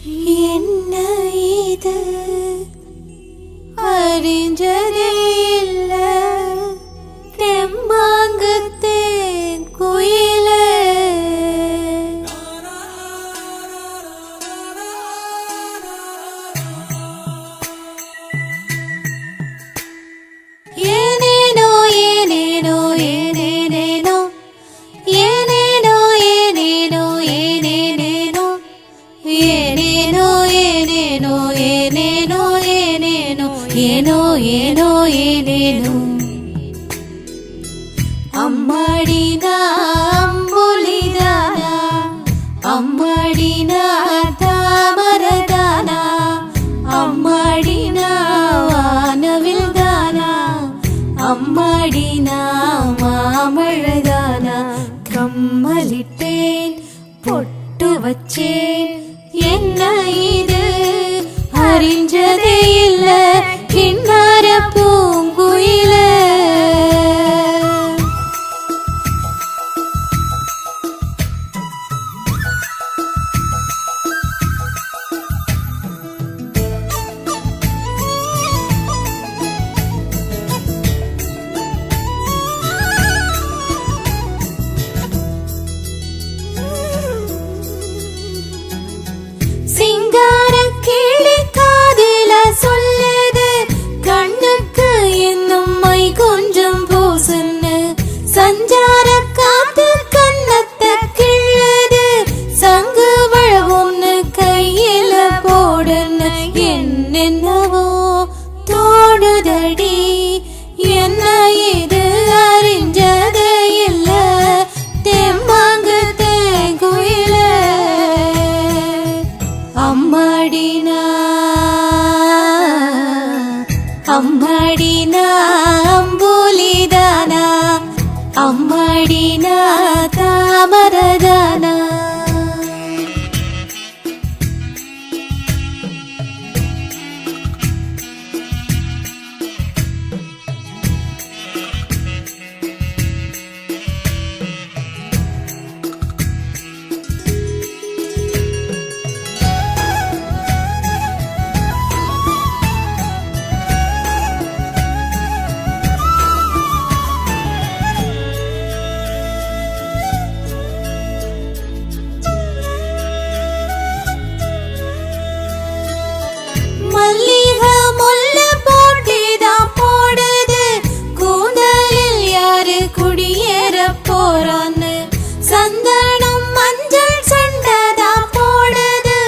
என்ன இது அறிஞ்சதே இல்ல தெம்மாங்கத்தேன் குயிலே ஏனேனோ ஏனேனோ ஏனேனேனோ ஏனேனோ ஏனேனோ ஏனேனேனோ ஏனேனோ ஏனேனோ ஏனேனோ ஏனேனோ ஏனோ ஏனோ ஏனேனோ அம்மாடினா அம்புலிதானா அம்மாடினா தாமரதானா அம்மாடினா வானவில்தானா அம்மாடினா மாமழதானா கம்மலிட்டேன் பொட்டு வச்சேன் என்ன இது அறிஞ்சதே இல்ல கிண்ணார பூங்குயில சிங்கார கிளி காதில சொல்லுது கண்ணுக்கு இன்னும் மை கொஞ்சம் பூசுன்னு சஞ்சார காத்து கண்ணத்தை கிள்ளுது சங்கு வழவுன்னு கையில போடுன்னு என்னென்னவோ தோடுதடி என்ன இது அறிஞ்சதே இல்ல தெம்மாங்கு தேங்குயில அம்மாடினா அம்மாடினா அம்புலிதானா அம்மாடினா தாமரதானா மல்லிகை முல்லை போட்டிதான் போடுது கூந்தலில் யாரு குடியேற போறான்னு சந்தனம் மஞ்சள் சண்டதான் போடுது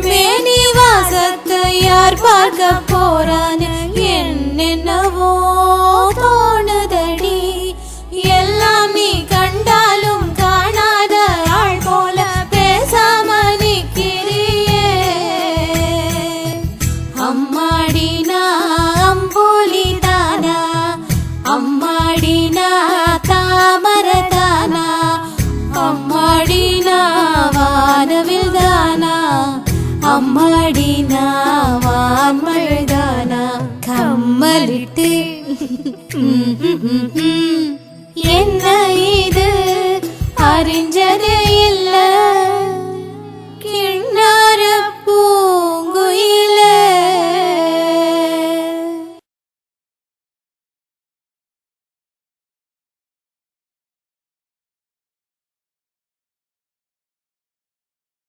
மேனி வாசத்தை யார் பார்க்க போறான்னு என்னென்னவோ தோணுதடி எல்லாம் நீ கண்டாலும் காணாத ஆள் போல பேசாம நிக்கிறியே அம்மாடினா அம்புலிதானா அம்மாடினா தாமரதானா அம்மாடினா வானவில்தானா அம்மாடினா வான்மழைதானா கம்மலிட்டு என்ன இது அறிஞ்சதே